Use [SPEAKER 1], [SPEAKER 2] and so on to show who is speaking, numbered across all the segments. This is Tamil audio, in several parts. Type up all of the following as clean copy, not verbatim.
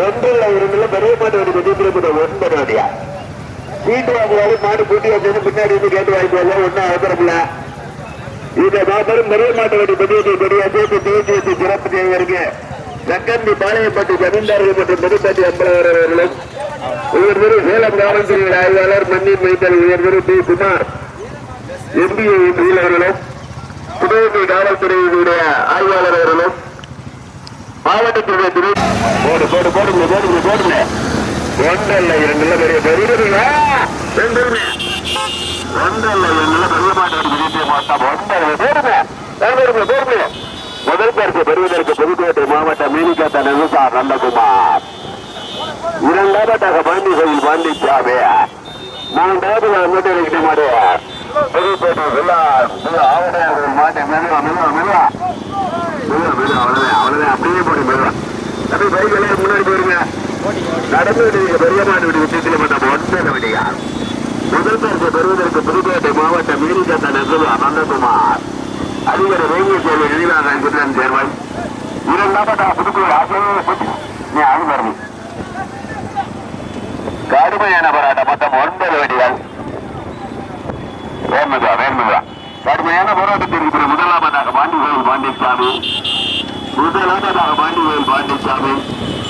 [SPEAKER 1] ஒன்றில் இரண்டுல பெரிய மாட்டு வண்டி பதிவு 9 அடியா. சீட்டு வாங்குவாரு மாடு கூட்டி வச்சு பின்னாடி இருந்து கேட்டு வாங்கிக்குவாங்க. ஒன்னும் அவசரமில்ல. இந்த மாபெரும் பெரிய மாட்டு வண்டி பதிவு பெரிய தேசிய சிறப்பு செய்வதற்கு சக்கந்தி பாளையப்பட்டி ஜமீன்தார்கள் மற்றும் புதுப்பட்டி அம்பலவர் அவர்களும் உயர்திரு சேலம் காவல்துறை ஆய்வாளர் மண்ணின் மைத்தல் உயர்திரு பி குமார் எம்பிஏ அவர்களும் புதுவை காவல்துறையினுடைய ஆய்வாளர் அவர்களும் மாவட்டத்துடைய துணை போடுங்க ஒன்றல்ல இரண்டுல பெரிய பெரிய ஒன்றல்ல இரண்டுல பெரிய மாட்டு விஜயத்தை மாட்டாம். போடுங்க முதல் பரிசு பெறுவதற்கு புதுக்கோட்டை மாவட்டம் மீனிகாத்த நெல்லுசார் நந்தகுமார், இரண்டாவதாக பாண்டி கோயில் பாண்டிச்சாமி, மூன்றாவது முன்னேறிக்கிட்ட மாடு புதுக்கோட்டை ஆவடையாளர்கள் மாட்டை மெதுவா அவ்வளவுதான் அப்படியே போடு மெதுவா அப்படி பைக் எல்லாம் முன்னாடி போயிருங்க. நடந்து விடுவீங்க பெரிய மாடு விடு விஷயத்தில் நம்ம 9 வண்டியா. முதல் பரிசு பெறுவதற்கு புதுக்கோட்டை மாவட்டம் மீனிகாத்த நெல்லுசார் நந்தகுமார், அதிகாரி வேங்கிய சேவை நினைவாக குதிரன் சேர்வாய், இரண்டாவதாக புதுக்கோட்டை நீ ஆகுமரவி கடுமையான போராட்டம் மொத்தம் 9 வண்டிகள். வேண்முதா கடுமையான போராட்டத்திற்கு முதலாவதாக பாண்டிகோயில் பாண்டிச்சாமி,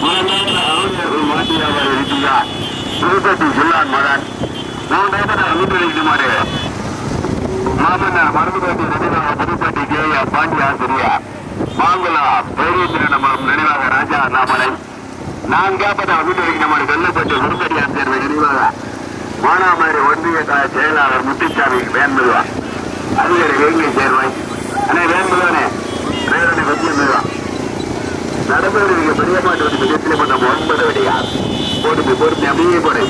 [SPEAKER 1] இரண்டாவது மாண்டியாவர் இருக்கிறார் புதுப்பட்டி ஜில்லான் மகன், மூன்றாவதாக வீட்டு மாடு மாமன்னர் மருந்துபட்டி நினைவாக புதுப்பட்டி கேயா பாண்டி ஆசிரியர் மாங்குளம் பைரேந்திரன் நினைவாக ராஜா அண்ணாமலை, நான்காவதாக வீட்டு வைக்கிற மாடு வெள்ளப்பட்டி முருகடியார் சேர்வை நினைவாக மானாமரி ஒன்றிய செயலாளர் முத்துச்சாமி வேண்முதா, அதிகாரி வேங்கை சேர்வை அண்ணே வேண்முதானே வேறனை வச்சு மெதுவா நடந்து பெரிய மாட்டு வண்டி விஜயத்திலே பண்ண 9 வண்டியா. போட்டு அப்படியே போடு.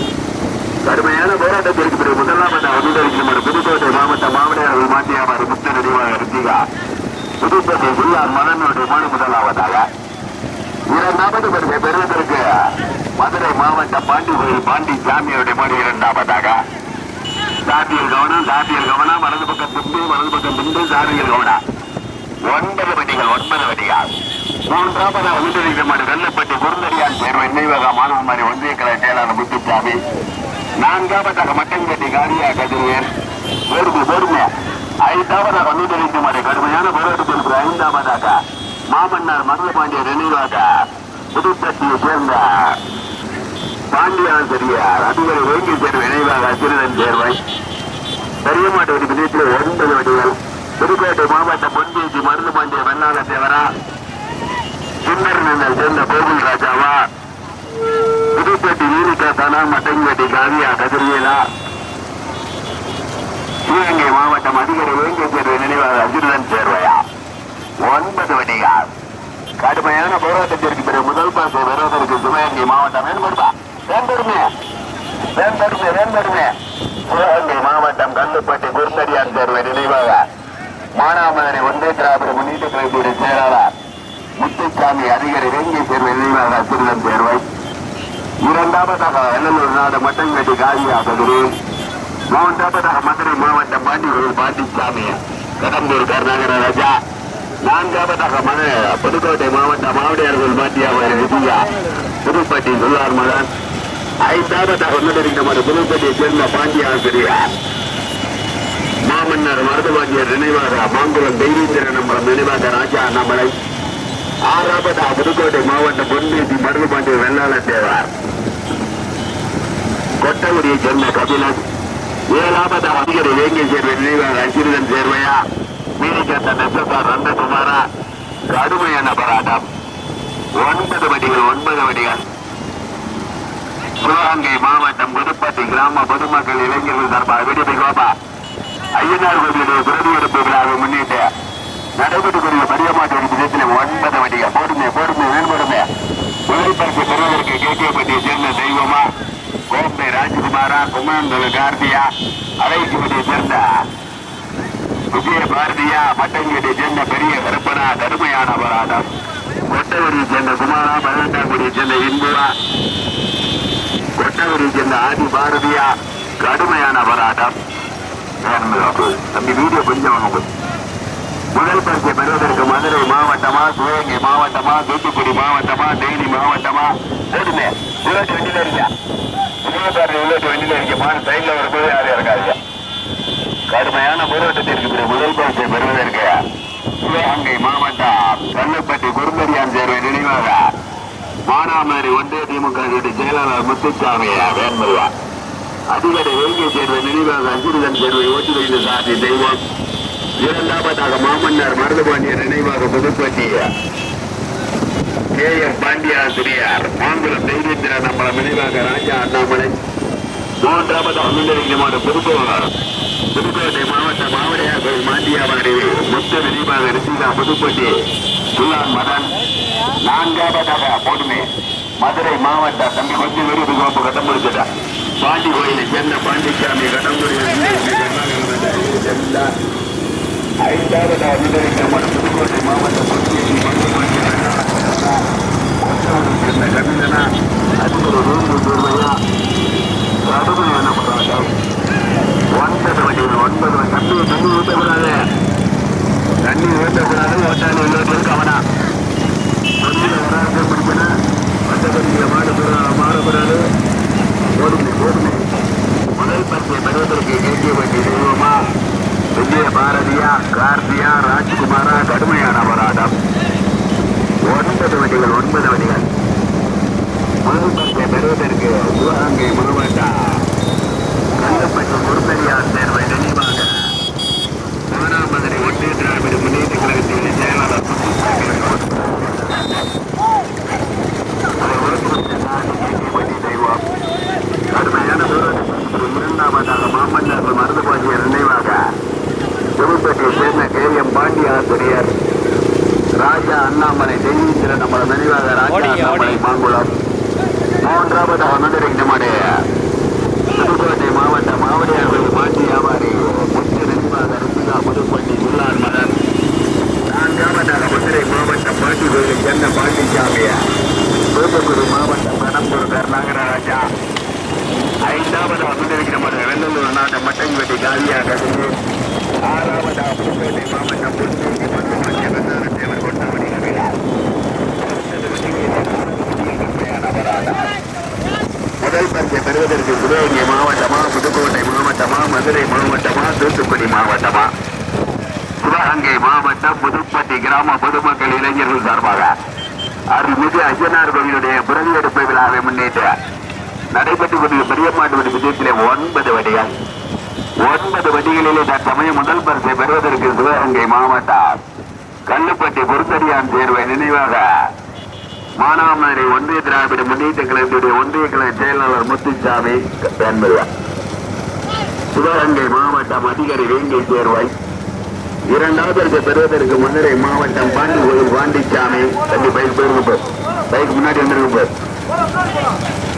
[SPEAKER 1] கடுமையான போராட்டத்திற்கு பிறகு முதலாவதாக அனுமதிக்கப்படும் புதுக்கோட்டை மாவட்டம் மாவட்ட மாட்டியாபாரி முத்த நினைவாக ரித்திகா புதுப்பட்டி ஜில்லா மதனுடைய மாடு முதலாவதாக. இரண்டாவது பரிசை பெறுவதற்கு மதுரை மாவட்டம் பாண்டிகோயில் பாண்டி சாமியுடைய மாடு இரண்டாவதாக. சாத்தியல் கவனம் வலது பக்கம் பிந்து சாமியல் கவனம் 9 வண்டிகள். மூன்றாவதாக அனுமதிக்கப்பட்ட மாடு வெள்ளப்பட்டி குருந்தடியான் சேர்வை நினைவாக மாணவமாரி ஒன்றிய கலை செயலாளர் முத்துச்சாமி, நான்காவதாக மட்டன்பட்டி காரியா கதிரியன் போடுங்க. ஐந்தாவதாக அனுமதிக்கப்பட்ட மாடு கடுமையான போராட்டத்திற்கு ஐந்தாவதாக மாமன்னார் மருதபாண்டிய நினைவாக புதுப்பட்டியை சேர்ந்த பாண்டியான் பெரியார் அதிகாரி வேங்கி சேர்வை நினைவாக அச்சிறுதன் சேர்வை பெரிய மாட்டு வண்டி விஜயத்தில் 9 வண்டிகள். புதுக்கோட்டை மாவட்டம் பொன்னியச்சி மருதபாண்டிய வெள்ளாள தேவரா சின்னர் சேர்ந்த கோவில் ராஜாவா புதுப்பட்டி வீரிக்கா தானா மட்டன்பட்டி காவியா கதிரியலா சிவகங்கை மாவட்டம் அதிகாரி வேங்கை சேர்வை நினைவாக அச்சிறுதன் சேர்வையா 9 வண்டிகள். கடுமையான போராட்டத்திற்கு பிறகு முதல் பரிசை பெறுவதற்கு சிவகங்கை மாவட்டம் வேண்பெருமை சிவகங்கை மாவட்டம் கல்லுப்பட்டி குருந்தடியான் சேர்வை நினைவாக மானாமதுரை ஒன்றிய திராவிட முன்னேற்ற கழகத்துடைய செயலாளர் முத்துச்சாமி அதிகாரி வேங்கை சேர்வை நினைவாக அச்சுறுதன் சேர்வை. இரண்டாவதாக வெள்ளலூர் நாடு மட்டன்பட்டி காவியா பகுதி, மூன்றாவதாக மதுரை மாவட்டம் பாண்டிகோயில் பாண்டிச்சாமி கடம்பூர் கருணாகர ராஜா, நான்காவதாக புதுக்கோட்டை மாவட்டம் மாவடியார்கள் பாட்டியாவாரி விஜயா புதுப்பட்டி சொல்லார் மகன், ஐந்தாவதாக அனுமதிக்கப்பட்ட புதுப்பட்டியை சேர்ந்த பாண்டிய ஆசிரியர் மாமன்னர் மருதபாண்டியர் நினைவாக மாங்குளம் தெய்வீந்திரன் நினைவாக ராஜா அண்ணாமலை, ஆறாவதாக புதுக்கோட்டை மாவட்டம் பொன்னியச்சி மருதபாண்டியர் வெள்ளாள தேவார் கொட்டகுடியை சேர்ந்த கபிலன், ஏழாவதாக அதிகாரி வேங்கை சேர்வை நினைவாக அச்சிறுதன் சேர்வையா மீனிகாத்த நெசசார் நந்தகுமாரா. கடுமையான போராட்டம் 9 வண்டிகள். சிவகங்கை மாவட்டம் புதுப்பட்டி கிராம பொதுமக்கள் இளைஞர்கள் சார்பாக விடுதி கோபா ஐயனார் கோவிலுடைய பிரதியெடுப்பு விழாவை முன்னிட்டு நடைபெற்றுக்கூடிய பெரிய மாட்டு விதத்தில் 9 வண்டிகள். போடுமே மேம்படுமே. முதல் பரிசு பெறுவதற்கு கேகேபட்டியை சேர்ந்த தெய்வமா கோம்பை ராஜ்குமாரா குமாரந்தல கார்த்தியா அலைக்குப்பட்டியை சேர்ந்த விஜய பாரதியா மட்டங்குடியை சேர்ந்த பெரிய கருப்பனா. கடுமையான போராட்டம். கொட்டகுடியை சேர்ந்த குமாரா பதினெட்டாங்குடியை சேர்ந்த இன்புரா கொட்டகுடியை சேர்ந்த ஆதி பாரதியா. கடுமையான போராட்டம். தம்பி வீடியோ கொஞ்சம் முதல் பரிசை பெறுவதற்கு மதுரை மாவட்டமா சிவகங்கை மாவட்டமா தூத்துக்குடி மாவட்டமா தேனி மாவட்டமா போடுமே உள்ளாட்டு வண்டியில இருக்க உள்ளாட்டு வண்டியில இருக்க மாடு சைட்ல வரும்போது யாரும் இருக்காது. கடுமையான போராட்டத்திற்கு முதல் பரிசை பெறுவதற்கு சிவகங்கை மாவட்டம் கல்லுப்பட்டி குறும்பரியான் சேர்வை நினைவாக மானாமரி ஒன்றிய திமுக செயலாளர் முத்துசாமி வேண்முருவார். அதிகாரி வேங்கை சேர்வை நினைவாக அஞ்சுரிதன் சேர்வை ஓட்டி வைத்து சாதி தெய்வம். இரண்டாவதாக மாமன்னர் மருதுபாண்டியர் நினைவாக புதுப்பட்டி KM பாண்டியாசிரியார் மாங்குளம் தைரியத்தினர் நம்மள நினைவாக ராஜா அண்ணாமலை. மூன்றாவதாக முன்னறிவிக்குமாறு புதுக்கோட்டை மாவட்டம் மாவடியார் கோயில் மாண்டியாவாடி முத்த நினைவாக ரிசிகா புதுப்பட்டி சுல்லான் மதன். நான்காவதாக போடுமே மதுரை மாவட்டம் தம்பி கொஞ்சம் விருது கோப்பு கட்டம் முடிச்சுட்டா பாண்டி கோயிலை சேர்ந்த பாண்டிசாமி கடம்புரி. ஐந்தாவதாக முன்னறிவிக்குமாறு புதுக்கோட்டை மாவட்டம் கவிஞனா அதுக்கு ரூபாயா கடுமையான போராட்டம். 9 வண்டிகள் 9 தண்ணி ஊற்றக்கூடாது ஓட்டாளி உள்ளவர்கள் கவனா வராது பிடிக்கணும். மற்றபடிய மாடக்கூடாது. போடுமை முதல் பரிசை பெறுவதற்கு கேட்க வேண்டிய தெய்வமா விஜய பாரதியா கார்த்தியா ராஜ்குமாரா கடுமையான போராட்டம். 9 வண்டிகள் முதல் பரிசை பெறுவதற்கு சிவகங்கை மாவட்டம் கல்லுப்பட்டி குறும்பரியார் சேர்வை நினைவாக மானாமதுரை ஒன்றிய திராவிட முன்னேற்ற கழகத்தின் செயலாளர் தெய்வம். கடுமையான இரண்டாவதாக மாமன்னர் மருதுபாண்டியர் நினைவாக புதுப்பட்டியை சேர்ந்த KM பாண்டியாசிரியர் ராஜா அண்ணாமலை தெய்வீந்திர நம்மள நினைவாக ராஜா அண்ணாமலை மாங்குளம். மூன்றாவதாக முன்னறிவிக்குமாறு புதுக்கோட்டை மாவட்டம் மாவடியார் கோயில் மாட்டி வியாபாரி முத்து நினைவாக ரிசிகா புதுப்பட்டி சுல்லான் மதன். நான்காவதாக மதுரை மாவட்டம் பாண்டி கோயிலை சேர்ந்த பாண்டிசாமியா தூத்துக்குடி மாவட்டம் கடம்பூர் நாகராஜா. ஐந்தாவதாக முன்னறிவிக்குமாறு வெள்ளலூர் நாட்டம் மட்டங்கிவெட்டி காவியா கடுகு. ஆறாவதாக புதுக்கோட்டை மாவட்டம் புதுக்கோட்டை தேவர் கொண்டாமணி கவிழா. முதல் பரிசை பெறுவதற்கு சிவகங்கை மாவட்டமா புதுக்கோட்டை மாவட்டமா மதுரை மாவட்டமா தூத்துக்குடி மாவட்டமா? சிவகங்கை மாவட்டம் புதுப்பட்டி கிராம பொதுமக்கள் இளைஞர்கள் சார்பாக அருள்மிகு ஐயனார் கோவிலுடைய பிறவியெடுப்பு விழாவை முன்னிட்டு நடைபெற்றுக் கொண்டிருந்த பெரியமாட்டு விஜயத்திலே 9 வண்டிகள் 9 வண்டிகளிலே தற்சமயம் முதல் பரிசை பெறுவதற்கு சிவகங்கை மாவட்டம் கல்லுப்பட்டி பொருத்தடியான் சேர்வை நினைவாக மானாமதுரை ஒன்றிய திராவிட முன்னேற்ற கழகத்துடைய ஒன்றிய கழக செயலாளர் முத்துசாமி என்பவர். சிவகங்கை மாவட்டம் அதிகாரி வேங்கை சேர்வை. இரண்டாவது பெறுவதற்கு மதுரை மாவட்டம் பாண்டி கோயில் பாண்டிசாமி பைக் முன்னாடி வந்திருக்கு.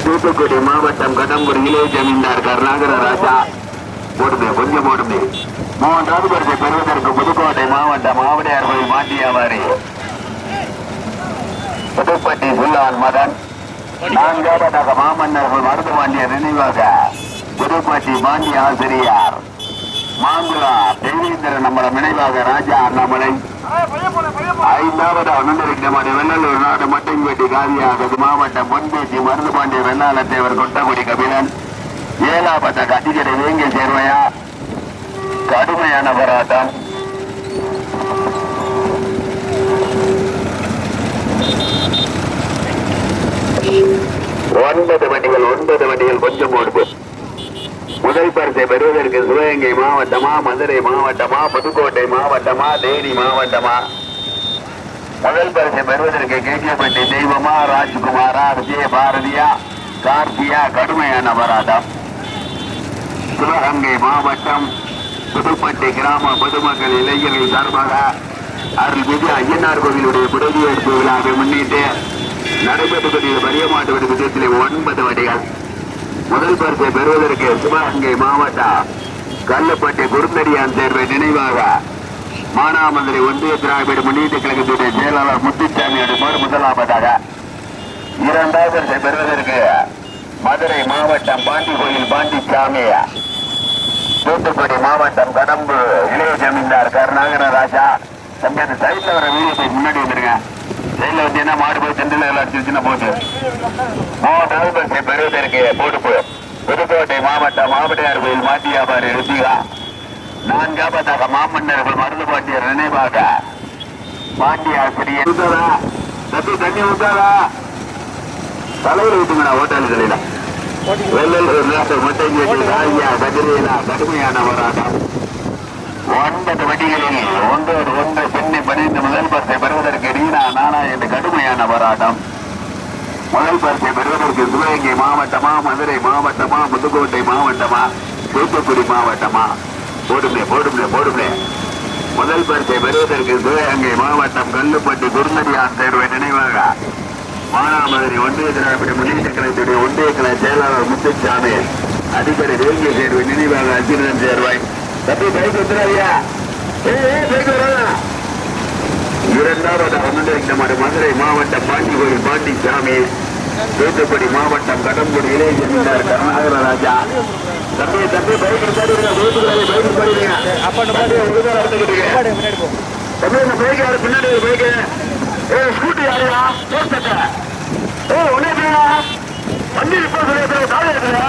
[SPEAKER 1] தூத்துக்குடி மாவட்டம் கடம்பூர் இளைய ஜமீன்தார் கருணாகர ராஜா கொஞ்சம் போடுமே. மூன்றாவது பரிசை பெறுவதற்கு புதுக்கோட்டை மாவட்டம் மாவடியார் கோயில் மாட்டி வியாபாரி புதுப்பட்டி சுல்லான் மதன். நான்காவதாக மாமன்னர்கள் மருதுபாண்டியர் நினைவாக புதுப்பட்டி பாண்டி ஆசிரியார் மாங்குளா தெய்வீந்திரன் நம்மள நினைவாக ராஜா அண்ணாமலை. ஐந்தாவதாக முன்னறிவிக்குமாறு வெள்ளலூர் நாடு மட்டங்கிவெட்டி காவியாக மாவட்டம் பொன்பேட்டி மருதுபாண்டிய வெள்ளாளத்தேவர் கொட்டகுடி கபிலன். ஏழாவதாக அதிகாரி வேங்கை சேர்வையா கடுமையான போராட்டம். ஒன்பது வண்டிகள் கொஞ்சம் ஓடுது. முதல் பரிசை பெறுவதற்கு சிவகங்கை மாவட்டமா மதுரை மாவட்டமா புதுக்கோட்டை மாவட்டமா தேனி மாவட்டமா? முதல் பரிசை பெறுவதற்கு கேட்கப்பட்டி தெய்வமா ராஜ்குமாரா விஜய பாரதியா கார்த்தியா கடுமையான போராட்டம். சிவகங்கை மாவட்டம் புதுப்பட்டி கிராம பொதுமக்கள் இளைஞர்கள் சார்பாக அருள்மிகு ஐயனார் கோவிலுடைய பிறவியெடுப்பு விழாவை முன்னிட்டு நடைபெற்றுக் கொண்டிருந்த பெரியமாட்டு விஜயத்திலே 9 வண்டிகள் முதல் பரிசை பெறுவதற்கு சிவகங்கை மாவட்டம் கல்லுப்பட்டி குறுந்தடியான் சேர்வை நினைவாக மானாமதுரை ஒன்றிய திராவிட முன்னேற்ற கழகத்துடைய செயலாளர் முத்துசாமி அடுமாறு முதலாவதாக. இரண்டாவது பரிசை பெறுவதற்கு மதுரை மாவட்டம் பாண்டி கோயில் பாண்டிசாமி, தூத்துக்குடி மாவட்டம் கடம்பு இளைய ஜமீன்தார் கருணாகர ராஜா, தம்பி அந்த சைட்ல வர வீடியோ போய் முன்னாடி வந்துருங்க. சைட்ல வந்து என்ன மாடு போய் சென்றில் எல்லாம் அடிச்சுன்னா போட்டு 3வது பரிசை பெறுவதற்கு போட்டு புதுக்கோட்டை மாவட்டம் மாவட்டையார் கோயில் மாட்டி வியாபாரி ருத்திகா. 4வது மாமன்னர்கள் மருந்து பாட்டியர் நினைவாக பாண்டி ஆசிரியர் தம்பி தண்ணி ஊத்தாதா தலைவர் ஊத்துங்கடா ஓட்டாளிகளில கடுமையான போராட்டம். 9 வண்டிகளில் ஒன்று சென்னை 12 முதல் பரிசை பெறுவதற்கு ரீனா நானா என்று கடுமையான போராட்டம். முதல் பரிசை பெறுவதற்கு சிவகங்கை மாவட்டமா, மதுரை மாவட்டமா, புதுக்கோட்டை மாவட்டமா, தூத்துக்குடி மாவட்டமா? போடுமே. முதல் பரிசை பெறுவதற்கு சிவகங்கை மாவட்டம் கல்லுப்பட்டி குருநடியான் தேர்வை நினைவாக மானாமதுரை ஒன்றிய திராவிட முன்னேற்ற கழகத்துடைய ஒன்றிய கழக செயலாளர் முத்துசாமி அடிப்படை வேங்கிய தேர்வு நினைவாக அர்ஜுனன் சேர்வாய். தப்பி பைக் வந்துடாதியா? இரண்டாவதாக முன்னிறுத்தமான மதுரை மாவட்டம் பாண்டி கோயில் பாண்டிசாமி, தூத்துக்குடி மாவட்டம் கடம்பூர் இளைஞர் கருணாகரராஜா. தம்பி பைக் பின்னாடி பைக்கு ஸ்கூட்டி யாரையா ஒன்னே வண்டி இப்போ தாழ இருக்குதா?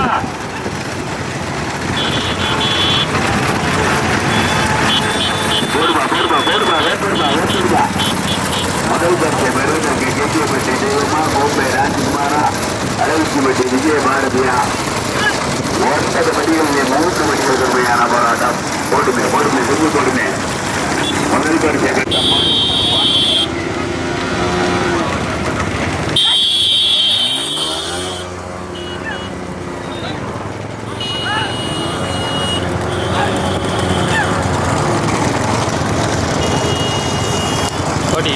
[SPEAKER 1] போடுமா முதல் பரிசை பெறுவதற்கு கேட்டியப்பட்டி தெய்வமா, கோப்பை ராஜ்குமாரா, அழகிப்பட்டி விஜய பாரதியா. 9 வண்டிகளிலே 3 வண்டிகள் கடுமையான போராட்டம். போடுமே முதல் பரிசை
[SPEAKER 2] ஓடி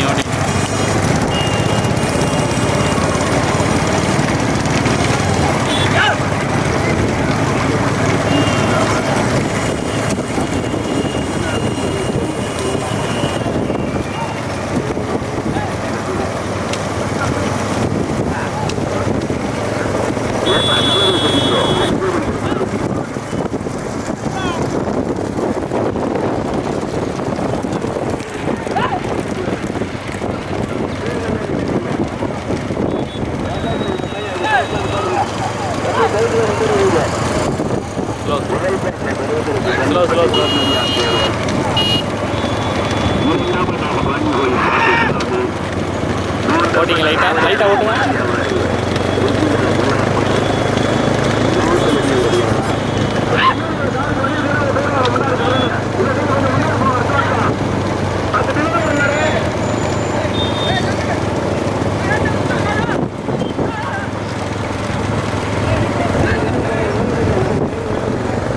[SPEAKER 2] ஓட்டிங்க லைட்டா ஓட்டுங்க.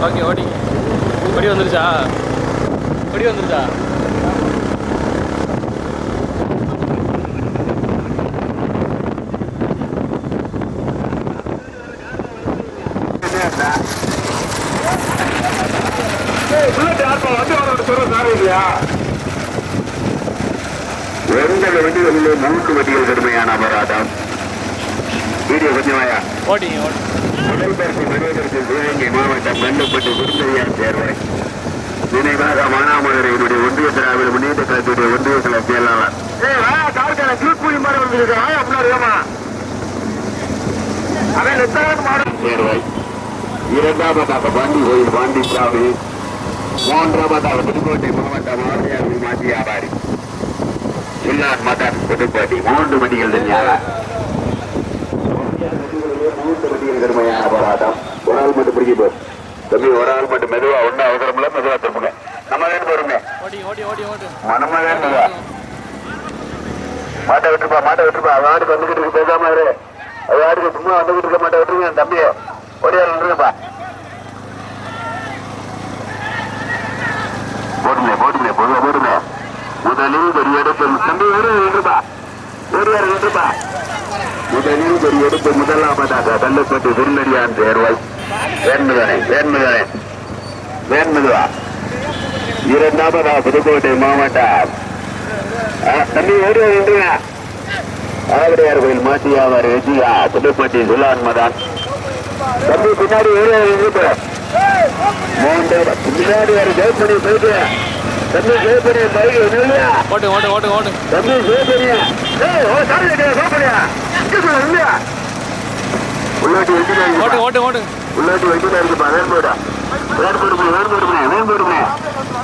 [SPEAKER 2] ஓகே ஓடிங்க. கொடி வந்துருச்சா?
[SPEAKER 1] வண்டிகளிலே 3 வண்டிகள் கடுமையான அபராதம். வீடியோ கொஞ்சமாயா
[SPEAKER 2] ஓடிங்க.
[SPEAKER 1] முதல் பரிசை பெறுவதற்கு சிவகங்கை மாவட்டம் கல்லுப்பட்டி குருநடியான் தேர்வை நினைவாக மானாமதுரையினுடைய ஒன்றிய திராவிட முன்னேற்ற கழகத்துடைய ஒன்றிய கழக செயலாளர் தேர்வை. இரண்டாவதாக பாண்டி கோயில் பாண்டிசாமி, 3வதாக புதுக்கோட்டை மாவட்டம் ஆர்டிஆர் மாட்டி வியாபாரி சில்லார் மதன் புதுக்கோட்டை. 3 வண்டிகள் தனியாக 3 வண்டிகள் கடுமையான போராட்டம். ஒரு ஆள் மட்டும் பிடிக்க தம்பி, ஒரு ஆள் மட்டும் மெதுவா, ஒன்னும் அவசரம் இல்ல, மெதுவா திருப்புங்க. நம்ம வேணும் போருங்க, மனமா வேணும். மாட்டை விட்டுருப்பா. அவன் ஆடுக்கு வந்துகிட்டு இருக்கு, பேசாம இரு. அது ஆடுக்கு சும்மா வந்துகிட்டு இருக்க மாட்டை விட்டுருங்க. தம்பி ஓடியாரு விட்டுருப்பா. போடுங்க. முதலில் ஒரு எடுப்பு தம்பி விட்டுருப்பா. முதலில் ஒரு எடுப்பு முதலாவதாக கல்லுப்பட்டி குருநடியான் தேர்வை வேண்முதவா. இரண்டாவதாக புதுக்கோட்டை மாவட்டம் தம்பி விட்டுருங்க. ஆவடையார் கோயில் மாட்டி வியாபாரி விஜயா, புதுப்பட்டி சுலான் மதான். தம்பி பின்னாடி பின்னாடி ஒரு ஜெயிப்படி போயிட்டு தம்பி சிவபெரிய பைக் இல்லையா
[SPEAKER 2] ஓட்டுங்க ஓட்டுங்க ஓட்டுங்க ஓட்டுங்க.
[SPEAKER 1] தம்பி சிவபெரிய சாரி சிவபெரியா இல்லையா உள்ளாட்டி வெட்டில
[SPEAKER 2] ஓட்டுங்க ஓட்டுங்க ஓட்டுங்க.
[SPEAKER 1] உள்ளாட்டி வெட்டில இருக்குப்பா வேன்போடா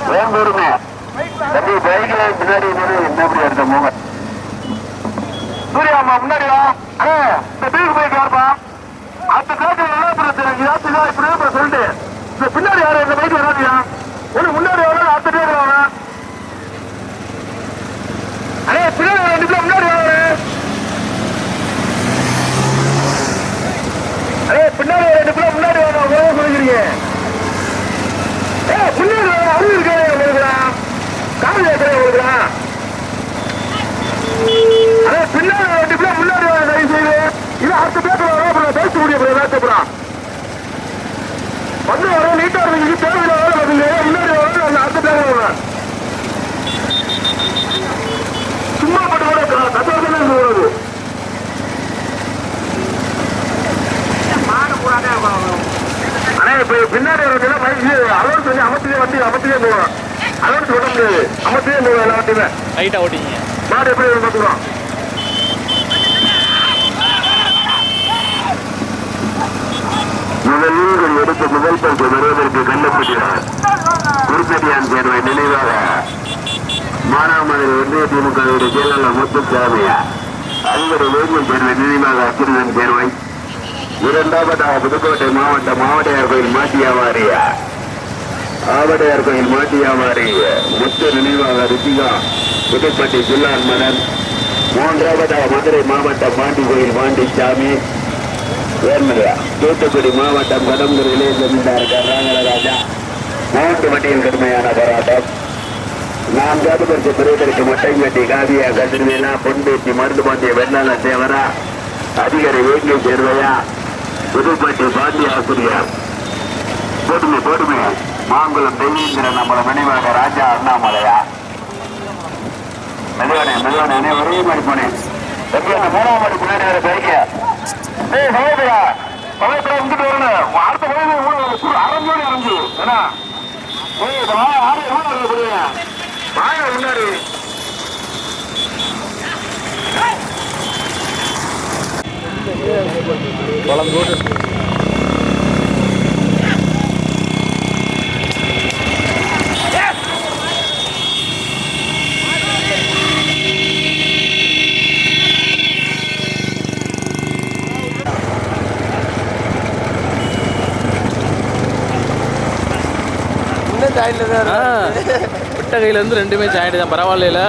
[SPEAKER 1] வேன்போடுமே தம்பி பைக்ல பின்னாடி என்ன எடுத்த மூங்க சூர்யாமா முன்னாடி வா இந்த பீக் பைக் யாருப்பா அந்த காட்டு இப்படி சொல்லிட்டு இந்த பின்னாடி யாரும் இந்த பைக் வராதியா ஒண்ணு முன்னாடி வர அடுத்த பேர் வாங்க அடே பின்னாடி ரெண்டு பேர் முன்னாடி வாங்க அடே பின்னாடி ரெண்டு பேர் முன்னாடி வாங்க உறவு சொல்லிக்கிறீங்க பின்னாடி அறிவு இருக்கா உங்களுக்குலாம் காவல் ஏற்கிறேன் உங்களுக்குலாம் அடே பின்னாடி ரெண்டு பேர் முன்னாடி வாங்க தயவு செய்து இது அடுத்த பேர் பேச முடியும் ஏதாச்சும் வந்து வர நீட்டா இருக்கு தேவையில்லை முன்னாடி வர அடுத்த பேர் வாங்க சும்மா பட்டு கூட கத்தாதான் வருது ஆனா இப்ப பின்னாடி வரதுல பைக்கு அலோன்ஸ் வந்து அமர்த்தியே போகணும் அலோன்ஸ் விட முடியாது அமர்த்தியே போகணும் எல்லா வண்டியுமே
[SPEAKER 2] லைட்டா ஓட்டிங்க.
[SPEAKER 1] மாடு எப்படி பார்த்துக்கிறோம் முதலில் எடுத்த முதல் பரிசு வருவதற்கு கள்ளப்பட்டியார் குருப்பட்டியான் சேர்வை நினைவாக மானாமதுரை ஒன்றிய திமுகவுடைய செயலாளர் முத்துசாமியா அதிபர் வேங்கல் சேர்வை நினைவாக அச்சுறுதன் சேர்வை இரண்டாவதாக புதுக்கோட்டை மாவட்டையார் கோயில் மாட்டியாவாரியா ஆவடையார் கோயில் மாட்டியாவாரி முத்து நினைவாக ரிஷிகா புதுப்பட்டி ஜில்லான் மலன் மூன்றாவதாக மதுரை மாவட்டம் பாண்டி கோயில் பாண்டிசாமி தூத்துக்குடி மாவட்டம் கடம்பூரிலே ஜமீன்தார் ராங்கராஜா மூன்று வண்டியில் கடுமையான போராட்டம் நான்காவது பரிசு பெறுவதற்கு மொட்டைப்பட்டி காவியா கதிர்வேலா பொன்பேட்டி மருந்து பாண்டிய வெள்ளாள தேவரா அதிகாரி வேங்கை சேர்வையா புதுப்பட்டி பாண்டிய ஆசிரியர் போட்டுமே மாங்குளம் தெய்வீந்திரன் நம்மள நினைவாக ராஜா அண்ணாமலையா மெதுவானே ஒரே மாதிரி போனேன் மூணாம் மாடி பின்னாடி வர பைக்க சகோதரா சகோதரா இங்கிட்டு வரணும் அடுத்த வயது அரஞ்சோடி அரைஞ்சு ஏன்னா வாங்க முன்னாடி
[SPEAKER 2] குழம்பு விட்ட கையில இருந்து ரெண்டுமே ஜாயிண்ட் தான் பரவாயில்ல.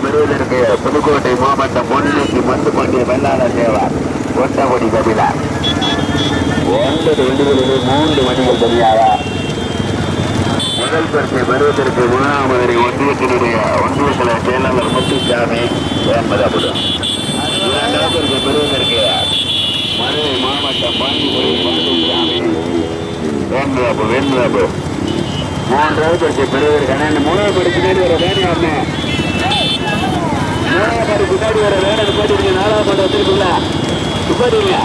[SPEAKER 1] பெறுவதற்கு புதுக்கோட்டை மாவட்டம் பொன்னிக்கு மந்து பாண்டிய வெள்ளாள தேவார் ஒட்டகுடி கபிலா 9 வண்டிகளிலே 3 வண்டிகள் தனியாக முதல் பரிசை பெறுவதற்கு மானாமதுரை ஒன்றியத்தினுடைய ஒன்றியத்தில செயலாளர் முத்துசாமி என்பதாகும். இரண்டாவது பரிசை பெறுவதற்கு மதுரை மாவட்டம் பாண்டிகோயில் முத்துசாமி வேண்பாபு. மூன்றாவது பரிசை பெறுவதற்கான மூணாவது படி பின்னாடி வர வேணும் பின்னாடி வர வேணும் போட்டு 4ஆவது படம் வச்சிருக்குல்ல சுப்பாடிங்க.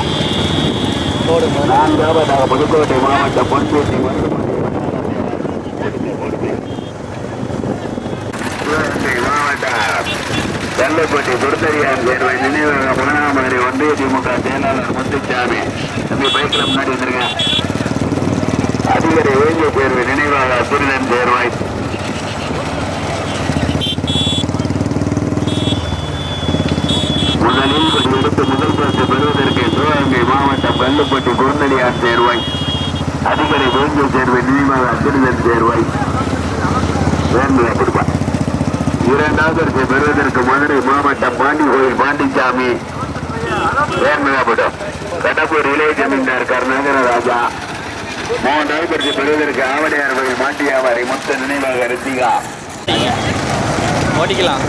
[SPEAKER 1] நான்காவதாக புதுக்கோட்டை மாவட்டம் பொன்பேட்டி மாவட்டம் செல்லப்பட்டி துர்த்தரியான் சேர்வை நினைவாக மானாமதுரை ஒன்றிய திமுக செயலாளர் முத்துசாமி தம்பி பைக்கில் முன்னாடி வந்துருங்க. அதிகாரி வேங்கை சேர்வை நினைவாக அசுரன் சேர்வாய் பரிசு பெறுவதற்கு சிவகங்கை மாவட்டம் கல்லுப்பட்டி குருநடியார் சேர்வாய், அதிகரை வேங்கல் சேர்வை, நினைவாக அத்திரிதன் சேர்வாய் வேண்டுதலை கொடுப்பார். இரண்டாவது பரிசு பெறுவதற்கு மதுரை மாவட்டம் பாண்டி கோயில் பாண்டிச்சாமி வேண்டுதப்படும் கடம்பூர் இளைய ஜமீன்தார் கருணாகர ராஜா. மூன்றாவது பரிசு பெறுவதற்கு ஆவடையார் கோயில் மாட்டியாவாரி மொத்த நினைவாக ரித்திகா.
[SPEAKER 2] ஓட்டிக்கலாம்.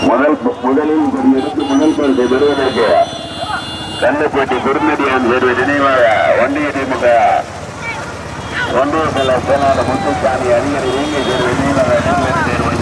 [SPEAKER 2] முதல் பரிசை பெறுவதற்கு கல்லுப்பட்டி குருநடியான் சேர்வை நினைவாக ஒன்றிய திமுக ஒன்றிய செயலாளர் முத்துசாமி அதிகாரி வேங்கை சேர்வை நினைவாக சேர்வை.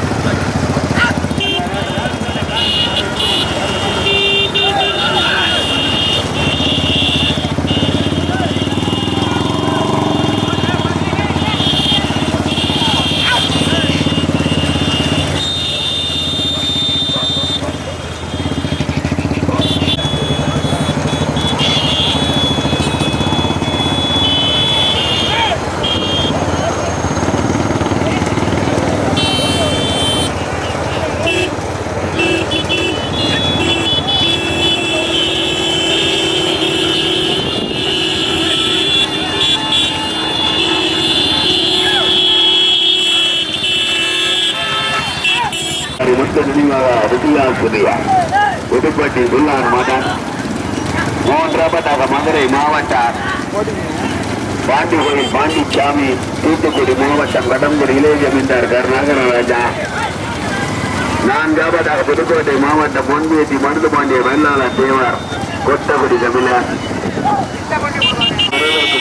[SPEAKER 2] புதுப்பட்டி துல்லான் மதன். மூன்றாவதாக மதுரை மாவட்டம் பாண்டி கோயில் பாண்டிச்சாமி, தூத்துக்குடி மாவட்டம் கடம்பூர் இளைய ஜமீன்தார் கருணாகர ராஜா. நான்காவதாக புதுக்கோட்டை மாவட்டம் பொன்வேட்டி மருது பாண்டிய வெள்ளாளர் தேவர் கொத்தகுடி தமிழர்.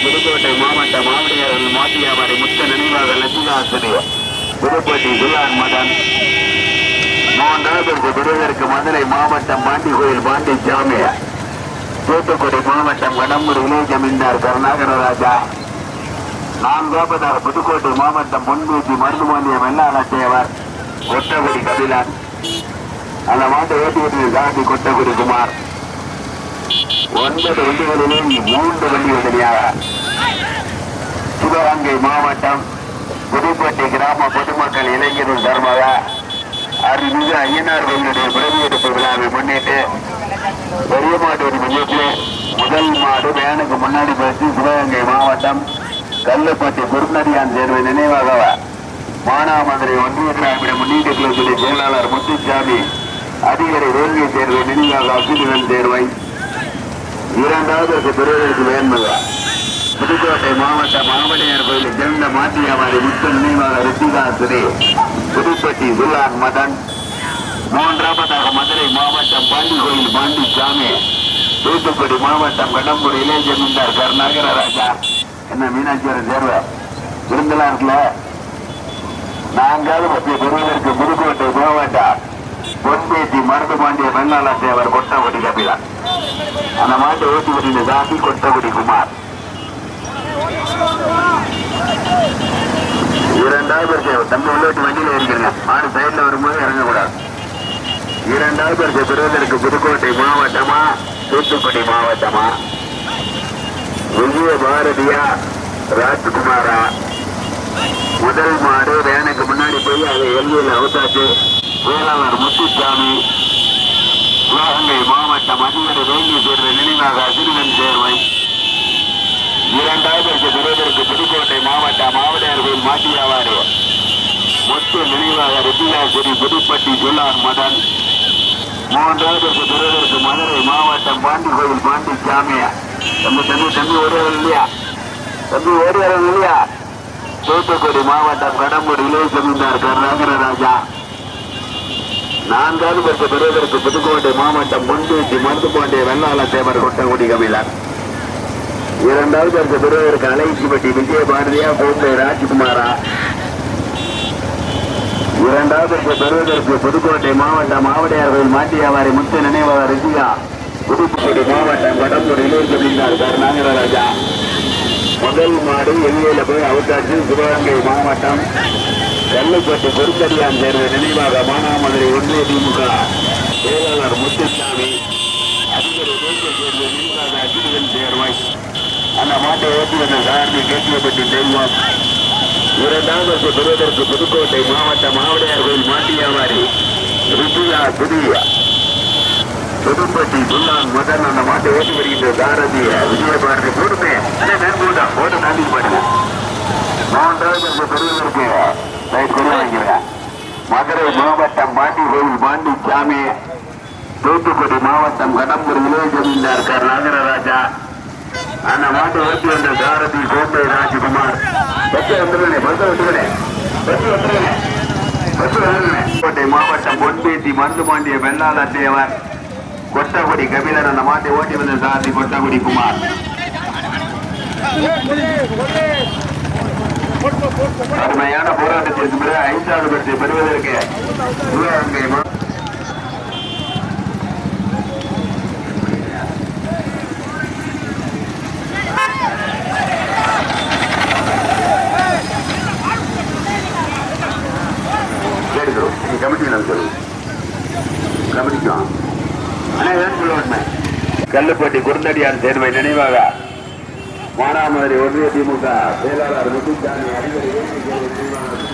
[SPEAKER 2] புதுக்கோட்டை மாவட்டம் ஆவடியார் மாட்டியாவாரி முத்த நினைவாக லட்சுமிஆசிரியர் புதுப்பட்டி துல்லான் மதன். மூன்றாவது பெறுவதற்கு மதுரை மாவட்டம் பாண்டி கோயில் பாண்டிச்சாமி, தூத்துக்குடி மாவட்டம் கடம்பூர் இளைய ஜமீன்தார் கருணாகர ராஜா. நான்காவதாக புதுக்கோட்டை மாவட்டம் பொன்வேட்டி மருது பாண்டிய வெள்ளாளர் தேவர் கொத்தகுடி கபிலன். அந்த மாட்டை ஓட்டி சாந்தி கொத்தகுடி குமார். 9 வண்டிகளிலும் 3 வண்டிகள் தனியாக சிவகங்கை மாவட்டம் புதுப்பட்டி கிராம பொதுமக்கள் இளைஞர்கள் தர்மக அருள்மிகு ஐயனார் கோயிலுடைய பிறவியெடுப்பு விழாவை முன்னிட்டு பெரிய மாட்டு மையத்தில் முதல் மாடு வேனுக்கு முன்னாடி பேசி சிவகங்கை மாவட்டம் கல்லுப்பட்டி குருநடியான் சேர்வை நினைவாக மானாமதுரை ஒன்றிய திராவிட முன்னேற்ற கழகத்துடைய செயலாளர் முத்துசாமி அதிகாரி வேங்கை சேர்வை நினைவாக அசுதன் சேர்வை. இரண்டாவது பெறுவதற்கு வேண்மதா புதுக்கோட்டை மாவட்டம் ஆவடையார் கோயிலை சேர்ந்த மாட்டியாவாரி முத்த நினைவாக ரித்திகாசிரி புதுப்பட்டி துல்லான் மதன். மூன்றாவதாக மதுரை மாவட்டம் பாண்டி கோயில் பாண்டிச்சாமி, தூத்துக்குடி மாவட்டம் கடம்பூர் இளைய ஜமீன்தார் கருணாகர ராஜா. என்ன மீனாட்சியர் சேர்வை விருந்தெல்லாம் இருக்குல்ல. நான்காவது பற்றி பெறுவதற்கு புதுக்கோட்டை மாவட்டம் பொன்பேட்டி மருது பாண்டிய வெள்ளாளர் தேவர் கொட்டகுடி கபிலன். அந்த மாட்டை ஓட்டி வருகின்ற சாமி கொட்டகுடி குமார். இரண்டாவது தம்பி உள்ளோட்டு வண்டியில இருக்கிறீங்க, மாடு சைட்ல வரும்போது இறங்கக்கூடாது. இரண்டாவது பரிசு பெறுவதற்கு புதுக்கோட்டை மாவட்டமா தூத்துக்குடி மாவட்டமா விஜய பாரதியா ராஜ்குமாரா. முதல் மாடு வேனுக்கு முன்னாடி போய் அதை எல்லையில் அவுத்தாச்சு வேளாளர் முத்துசாமி சிவகங்கை மாவட்டம் அதிகாரி வேங்கி சேர்ந்த நினைவாக அசுரன் சேர்வை. இரண்டாவது பரிசு பெறுவதற்கு புதுக்கோட்டை மாவட்டம் ஆவடையார் கோயில் மாட்டியாவாரி மொத்த நினைவாக ரித்திகாசிரி புதுப்பட்டி துல்லான் மதன். மூன்றாவது பரிசு பெறுவதற்கு மதுரை மாவட்டம் பாண்டி கோயில் பாண்டிச்சாமி. தம்பி ஓடுவார்கள் இல்லையா, தம்பி ஓடுவார்கள் இல்லையா. தூத்துக்குடி மாவட்டம் கடம்பூர் இளைய ஜமீன்தார் கருணாகர ராஜா. நான்காவது பரிசு பெறுவதற்கு புதுக்கோட்டை மாவட்டம் பொன்பேட்டி மருது பாண்டிய வெள்ளாளர் தேவர் கொட்டகுடி கபிலன். இரண்டாவது அந்த பெறுவதற்கு அலைச்சிப்பட்டி விஜயபாரதியா கோட்டை ராஜ்குமாரா. இரண்டாவது பெறுவதற்கு புதுக்கோட்டை மாவட்டம் ஆவடையார்கள் மாட்டியாவாரி முத்து நினைவாளர் ரிஷிகா. புதுக்கோட்டை மாவட்டம் கடம்பூர் இளைஞர் நாகராஜா. முதல் மாடு எல்லையில போய் அவுட்டாச்சு. சிவகங்கை மாவட்டம் கல்லுப்பட்டு பொருத்தடியான் தேர்வு நினைவாக மானாமதுரை ஒன்றிய திமுக செயலாளர் முத்துசாமி அதிபர் தேசிய தேர்வு நினைவாக அகிலன் சேர்வாய். அந்த மாட்டை ஓட்டி வந்த சாரதி கேட்டியப்பட்டி செல்வம். இரண்டாவது பெறுவதற்கு புதுக்கோட்டை மாவட்டம் ஆவடையார் கோயில் மாட்டியாவாரி ருச்சியா புதிய புதுப்பட்டி சுல்லான் மதன் அந்த மாட்டை ஓட்டி வருகின்ற சாரதிய விஜயபாரதி போட்டுமே போட்டு தாண்டி பாருங்க. மூன்றாவது பெறுவதற்கு வாங்கிறேன். மதுரை மாவட்டம் பாண்டி கோயில் பாண்டி சாமி. தூத்துக்குடி மாவட்டம் கடம்பூர் இளைய ஜமீன்தார் கர் நாகராஜா. அந்த மாட்டை ஓட்டி வந்த சாரதி கோட்டை ராஜ்குமார். கோட்டை மாவட்டம் பொன்பேட்டி மருந்துபாண்டிய வெள்ளாள தேவர் கொட்டகுடி கபிலர். அந்த மாட்டை ஓட்டி வந்த சாரதி கொட்டகுடி குமார். அருமையான போராட்டத்திற்கு பிறகு 5வது பரிசை பெறுவதற்கு சிவகங்கை கல்லுப்பட்டி குருந்தடியார் சேர்வை நினைவாக மானாமதுரை ஒன்றிய திமுக செயலாளர் முத்துசாமி அதிபர்